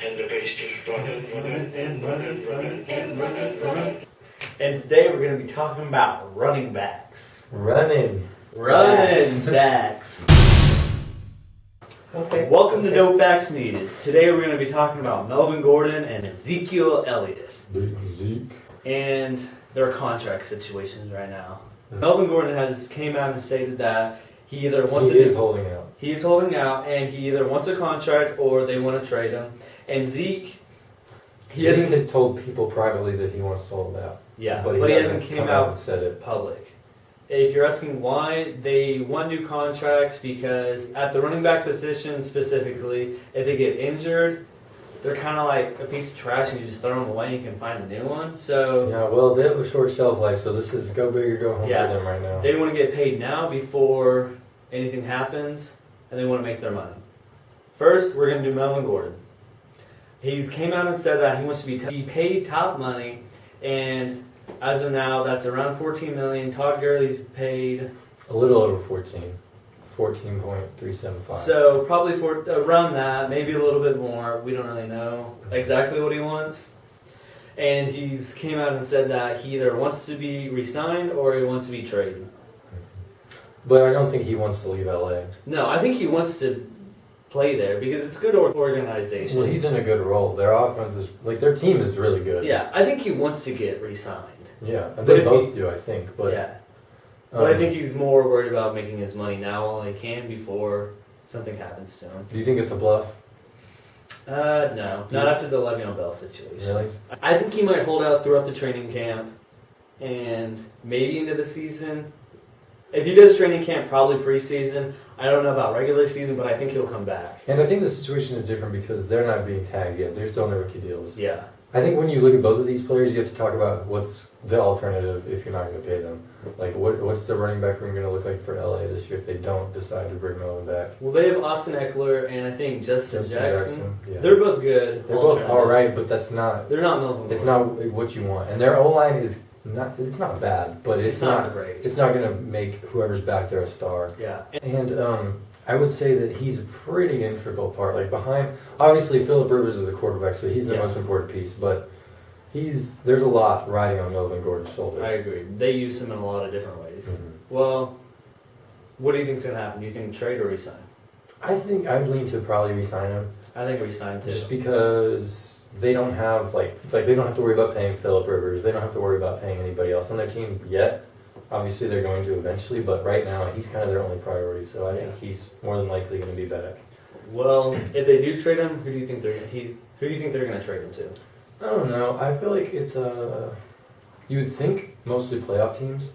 and the bass keeps running, running, and running, running, and running, running. And today we're going to be talking about running backs. Running backs. Okay. Welcome to No Facts Needed. Today we're going to be talking about Melvin Gordon and Zeke Elliot. Big Zeke. And their contract situations right now. Melvin Gordon has came out and stated that he either wants He is holding out. He's holding out, and he either wants a contract or they want to trade him. And Zeke has told people privately that he wants to hold out. Yeah, but he hasn't came out and said it public. If you're asking why, they want new contracts because at the running back position specifically, if they get injured, they're kind of like a piece of trash and you just throw them away and you can find a new one. So yeah, well, they have a short shelf life, so this is go big or go home for them right now. They want to get paid now before anything happens, and they want to make their money. First, we're going to do Melvin Gordon. He's came out and said that he wants to be paid top money, and as of now, that's around $14 million. Todd Gurley's paid a little over 14.375. So probably for around that, maybe a little bit more. We don't really know exactly what he wants. And he's came out and said that he either wants to be re-signed or he wants to be traded. But I don't think he wants to leave LA. No, I think he wants to play there because it's a good organization. Well, he's in a good role. Their offense is their team is really good. Yeah, I think he wants to get re-signed. Yeah, and they both do, I think. But yeah. But I think he's more worried about making his money now while he can before something happens to him. Do you think it's a bluff? No. Not after the Le'Veon Bell situation. Really? I think he might hold out throughout the training camp and maybe into the season. If he does training camp, probably preseason. I don't know about regular season, but I think he'll come back. And I think the situation is different because they're not being tagged yet. They're still on their rookie deals. Yeah. I think when you look at both of these players, you have to talk about what's the alternative if you're not going to pay them. Like, what's the running back room going to look like for LA this year if they don't decide to bring Melvin back? Well, they have Austin Eckler and I think Justin Jackson. Yeah. They're both good. They're both all right, but that's not. They're not Melvin. It's not what you want, and their O line is not. It's not bad, but it's not great. It's not going to make whoever's back there a star. Yeah. And I would say that he's a pretty integral part. Like behind, obviously Phillip Rivers is a quarterback, so he's the most important piece, but. There's a lot riding on Melvin Gordon's shoulders. I agree. They use him in a lot of different ways. Mm-hmm. Well, what do you think's going to happen? Do you think trade or resign? I think I'd lean to probably resign him. I think resign too. Just because they don't have they don't have to worry about paying Phillip Rivers. They don't have to worry about paying anybody else on their team yet. Obviously, they're going to eventually, but right now he's kind of their only priority. So I think he's more than likely going to be back. Well, if they do trade him, who do you think they're going to trade him to? I don't know. I feel like it's you would think mostly playoff teams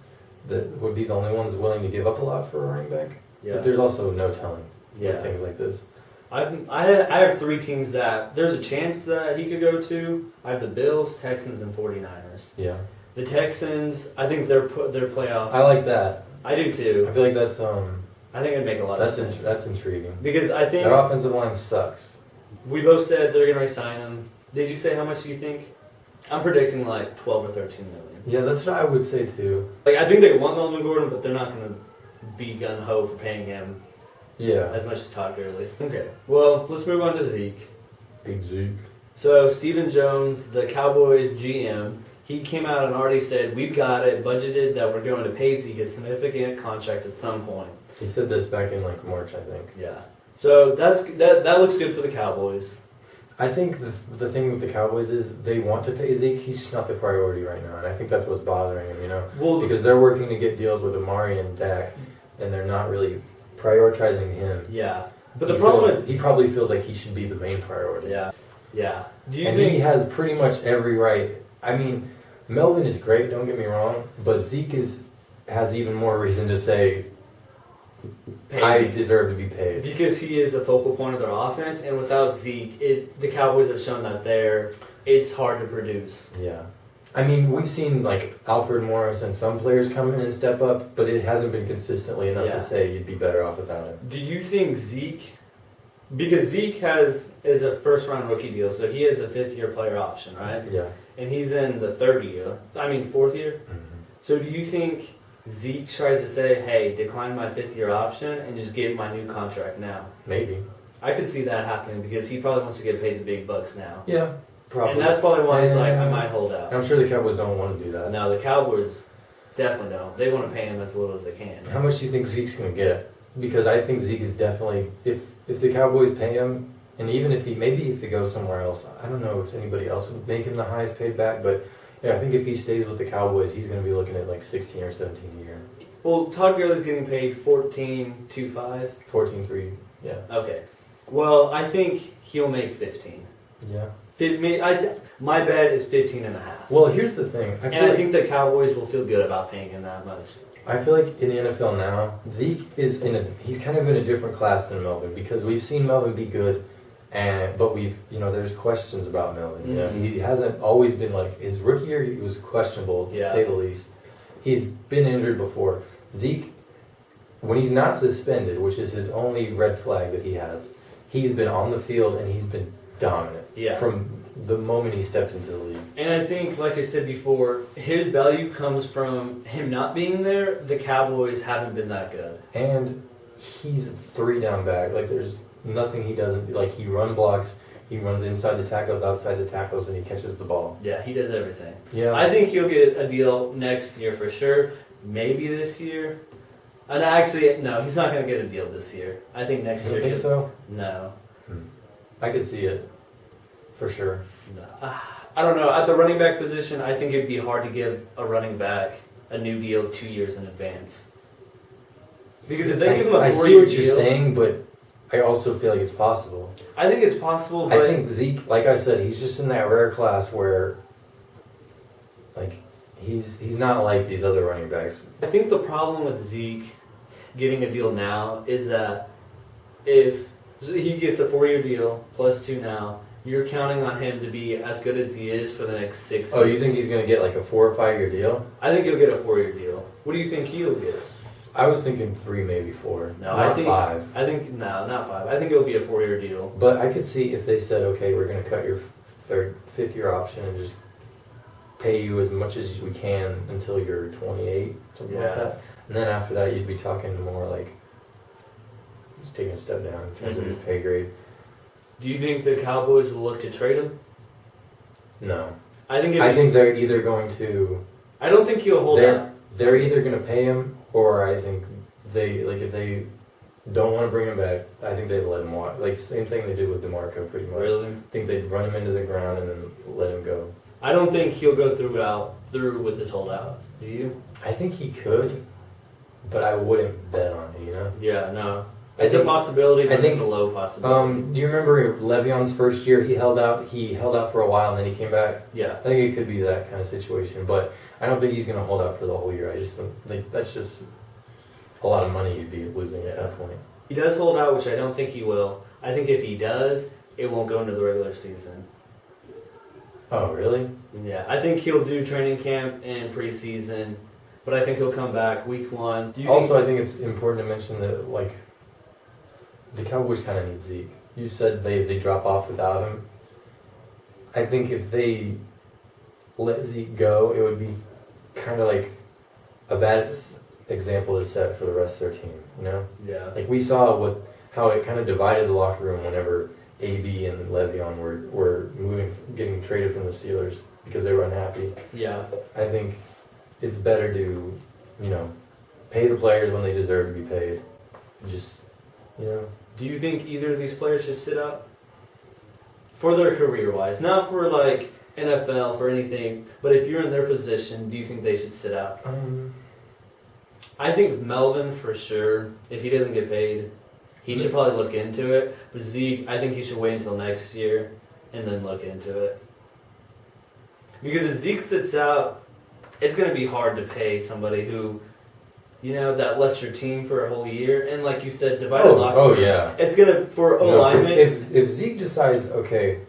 that would be the only ones willing to give up a lot for a running back. Yeah. But there's also no telling with things like this. I have three teams that there's a chance that he could go to. I have the Bills, Texans, and 49ers. Yeah. The Texans, I think they're playoff. I like that. I do too. I feel like that's I think it'd make a lot of sense. That's intriguing. Because I think their offensive line sucks. We both said they're going to re-sign him. Did you say how much do you think? I'm predicting like 12 or 13 million. Yeah, that's what I would say too. I think they want Melvin Gordon, but they're not going to be gun-ho for paying him as much as Todd Gurley. Okay, well, let's move on to Zeke. Big Zeke. So, Stephen Jones, the Cowboys GM, he came out and already said, we've got it budgeted that we're going to pay Zeke a significant contract at some point. He said this back in March, I think. Yeah. So, that looks good for the Cowboys. I think the thing with the Cowboys is they want to pay Zeke. He's just not the priority right now, and I think that's what's bothering him. Well, because they're working to get deals with Amari and Dak, and they're not really prioritizing him. Yeah, but the problem is he probably feels like he should be the main priority. Yeah. Do you think he has pretty much every right? I mean, Melvin is great. Don't get me wrong, but Zeke has even more reason to say. I deserve to be paid. Because he is a focal point of their offense, and without Zeke, the Cowboys have shown that it's hard to produce. Yeah. I mean, we've seen Alfred Morris and some players come in and step up, but it hasn't been consistently enough to say you'd be better off without him. Do you think Zeke, because Zeke is a first-round rookie deal, so he has a fifth-year player option, right? Yeah. And he's in the fourth year. Mm-hmm. So do you think Zeke tries to say, hey, decline my fifth-year option and just give my new contract now? Maybe. I could see that happening because he probably wants to get paid the big bucks now. Yeah, probably. And that's probably why he's like, I And might hold out. I'm sure the Cowboys don't want to do that. No, the Cowboys definitely don't. They want to pay him as little as they can. How much do you think Zeke's going to get? Because I think Zeke is definitely, if the Cowboys pay him, and even if maybe if he goes somewhere else, I don't know if anybody else would make him the highest paid back, but yeah, I think if he stays with the Cowboys, he's going to be looking at like 16 or 17 a year. Well, Todd Gurley's getting paid $14.25. 14.3, yeah. Okay. Well, I think he'll make 15. Yeah. My bet is 15 and a half. Well, here's the thing. I think the Cowboys will feel good about paying him that much. I feel like in the NFL now, Zeke is he's kind of in a different class than Melvin because we've seen Melvin be good, but there's questions about Melvin. You know, he hasn't always been like his rookie year. He was questionable to say the least. He's been injured before. Zeke, when he's not suspended, which is his only red flag that he has, he's been on the field and he's been dominant from the moment he stepped into the league. And I think, like I said before, his value comes from him not being there. The Cowboys haven't been that good. And he's a 3-down back. Like, there's nothing he doesn't... Like, he run blocks, he runs inside the tackles, outside the tackles, and he catches the ball. Yeah, he does everything. Yeah. I think he'll get a deal next year for sure. Maybe this year. And actually, no, he's not going to get a deal this year. I think next year... You think so? No. I could see it. For sure. No. I don't know. At the running back position, I think it'd be hard to give a running back a new deal 2 years in advance. Because if they give him a 4-year deal... I see what you're saying, but I also feel like it's possible. I think it's possible, but... I think Zeke, like I said, he's just in that rare class where, like, he's not like these other running backs. I think the problem with Zeke getting a deal now is that if he gets a 4-year deal plus 2 now, you're counting on him to be as good as he is for the next 6 years. Oh, you think he's going to get like a 4 or 5 year deal? I think he'll get a 4-year deal. What do you think he'll get? I was thinking 3, maybe 4. No, not I think 5. I think no, not 5. I think it'll be a 4-year deal. But I could see if they said, okay, we're going to cut your 5th year option and just pay you as much as we can until you're 28, something like that. And then after that, you'd be talking more like just taking a step down in terms of his pay grade. Do you think the Cowboys will look to trade him? No. I think they're either going to... I don't think he'll hold out. They're either going to pay him, or I think if they don't want to bring him back, I think they'd let him walk. Like, same thing they did with DeMarco, pretty much. Really? I think they'd run him into the ground and then let him go. I don't think he'll go through with this holdout. Do you? I think he could, but I wouldn't bet on it, you know? Yeah, no. It's a possibility, but it's a low possibility. Do you remember Le'Veon's first year? He held out for a while, and then he came back. Yeah. I think it could be that kind of situation, but I don't think he's going to hold out for the whole year. I just think that's just a lot of money you'd be losing at that point. He does hold out, which I don't think he will. I think if he does, it won't go into the regular season. Oh, really? Yeah, I think he'll do training camp and preseason, but I think he'll come back week 1. I think it's important to mention that, like, the Cowboys kind of need Zeke. You said they drop off without him. I think if they let Zeke go, it would be kind of like a bad example to set for the rest of their team, you know? Yeah. Like, we saw how it kind of divided the locker room whenever AB and Le'Veon were getting traded from the Steelers because they were unhappy. Yeah. I think it's better to, pay the players when they deserve to be paid. Just, Do you think either of these players should sit out? For their career-wise. Not for, like, NFL, for anything. But if you're in their position, do you think they should sit out? I think Melvin, for sure, if he doesn't get paid, he should probably look into it. But Zeke, I think he should wait until next year and then look into it. Because if Zeke sits out, it's going to be hard to pay somebody who, that left your team for a whole year. And like you said, divided locker room. Oh, yeah. It's going to, for O-linemen. If Zeke decides, okay,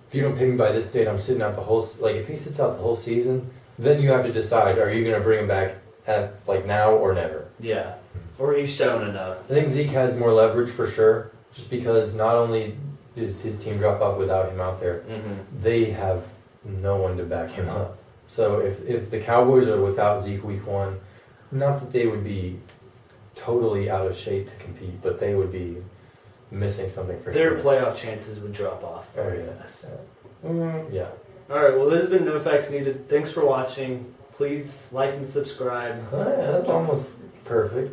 if you don't pay me by this date, I'm sitting out the whole, if he sits out the whole season, then you have to decide, are you going to bring him back at, now or never? Yeah. Or he's shown enough. I think Zeke has more leverage for sure, just because not only does his team drop off without him out there, they have no one to back him up. So if the Cowboys are without Zeke week 1, not that they would be totally out of shape to compete, but they would be missing something for Their sure. playoff chances would drop off very fast. Yeah. All right. Well, this has been No Facts Needed. Thanks for watching. Please like and subscribe. Oh, yeah, that's almost perfect.